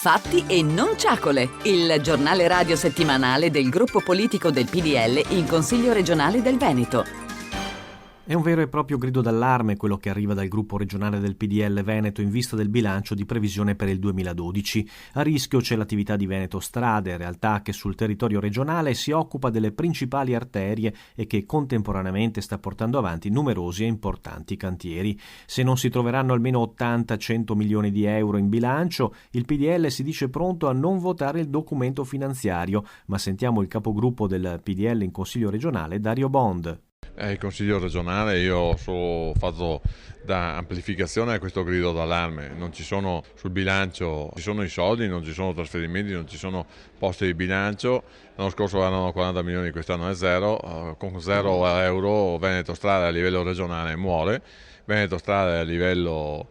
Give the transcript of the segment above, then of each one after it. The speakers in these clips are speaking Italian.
Fatti e non ciacole, il giornale radio settimanale del gruppo politico del PDL in Consiglio regionale del Veneto. È un vero e proprio grido d'allarme quello che arriva dal gruppo regionale del PDL Veneto in vista del bilancio di previsione per il 2012. A rischio c'è l'attività di Veneto Strade, realtà che sul territorio regionale si occupa delle principali arterie e che contemporaneamente sta portando avanti numerosi e importanti cantieri. Se non si troveranno almeno 80-100 milioni di euro in bilancio, il PDL si dice pronto a non votare il documento finanziario, ma sentiamo il capogruppo del PDL in Consiglio regionale, Dario Bond. Il Consiglio regionale io ho solo fatto da amplificazione a questo grido d'allarme. Non ci sono sul bilancio, ci sono i soldi, non ci sono trasferimenti, non ci sono posti di bilancio. L'anno scorso erano 40 milioni, quest'anno è zero. Con 0 euro Veneto Strade a livello regionale muore. Veneto Strade a livello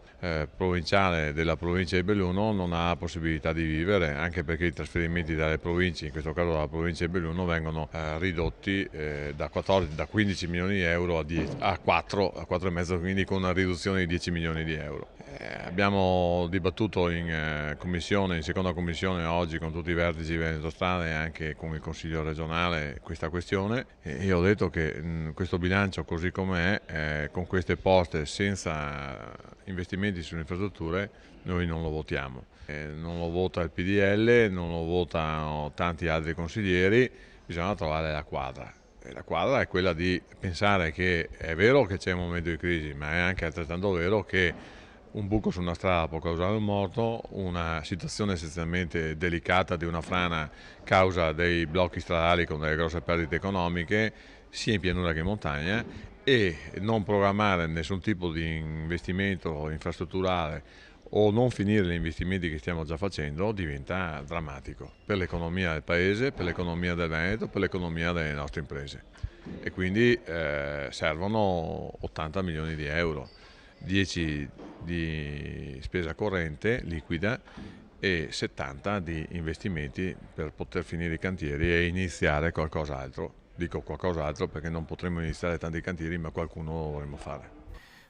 provinciale della provincia di Belluno non ha possibilità di vivere, anche perché i trasferimenti dalle province, in questo caso dalla provincia di Belluno, vengono ridotti da 15 milioni di euro a 4,5, quindi con una riduzione di 10 milioni di euro. Abbiamo dibattuto in seconda commissione oggi con tutti i vertici di Veneto Strade e anche con il Consiglio regionale questa questione, e io ho detto che questo bilancio così com'è, con queste poste senza investimenti sulle infrastrutture, noi non lo votiamo. Non lo vota il PDL, non lo votano tanti altri consiglieri, bisogna trovare la quadra. E la quadra è quella di pensare che è vero che c'è un momento di crisi, ma è anche altrettanto vero che un buco su una strada può causare un morto, una situazione essenzialmente delicata di una frana causa dei blocchi stradali con delle grosse perdite economiche, sia in pianura che in montagna, e non programmare nessun tipo di investimento infrastrutturale o non finire gli investimenti che stiamo già facendo diventa drammatico per l'economia del paese, per l'economia del Veneto, per l'economia delle nostre imprese. E quindi servono 80 milioni di euro, 10 di spesa corrente liquida e 70 di investimenti per poter finire i cantieri e iniziare qualcos'altro. Dico qualcos'altro perché non potremo iniziare tanti cantieri, ma qualcuno lo dovremo fare.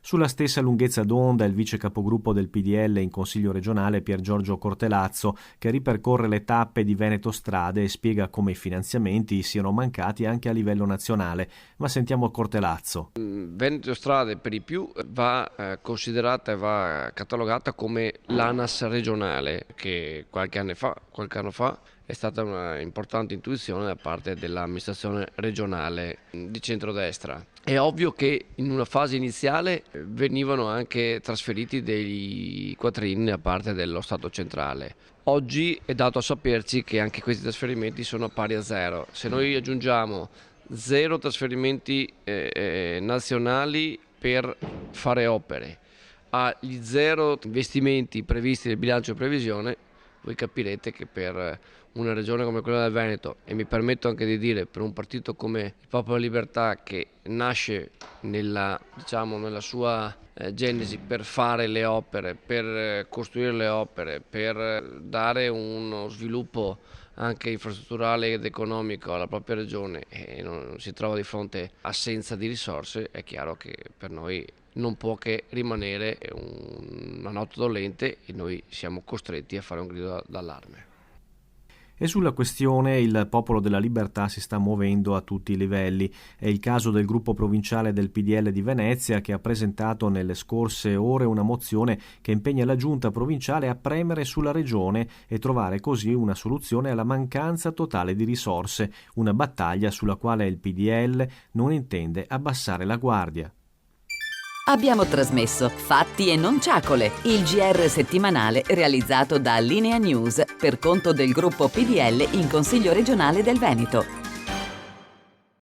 Sulla stessa lunghezza d'onda il vice capogruppo del PDL in Consiglio regionale Pier Giorgio Cortelazzo, che ripercorre le tappe di Veneto Strade e spiega come i finanziamenti siano mancati anche a livello nazionale. Ma sentiamo Cortelazzo. Veneto Strade per di più va considerata e va catalogata come l'ANAS regionale, che qualche anno fa è stata una importante intuizione da parte dell'amministrazione regionale di centrodestra. È ovvio che in una fase iniziale venivano anche trasferiti dei quattrini da parte dello Stato centrale. Oggi è dato a saperci che anche questi trasferimenti sono pari a zero. Se noi aggiungiamo 0 trasferimenti nazionali per fare opere agli 0 investimenti previsti nel bilancio di previsione, voi capirete che per una regione come quella del Veneto, e mi permetto anche di dire per un partito come il Popolo della Libertà, che nasce nella sua genesi per fare le opere, per costruire le opere, per dare uno sviluppo anche infrastrutturale ed economico alla propria regione, e non si trova di fronte a assenza di risorse, è chiaro che per noi non può che rimanere una nota dolente, e noi siamo costretti a fare un grido d'allarme. E sulla questione il Popolo della Libertà si sta muovendo a tutti i livelli. È il caso del gruppo provinciale del PDL di Venezia, che ha presentato nelle scorse ore una mozione che impegna la giunta provinciale a premere sulla regione e trovare così una soluzione alla mancanza totale di risorse, una battaglia sulla quale il PDL non intende abbassare la guardia. Abbiamo trasmesso Fatti e non ciacole, il GR settimanale realizzato da Linea News per conto del gruppo PDL in Consiglio regionale del Veneto.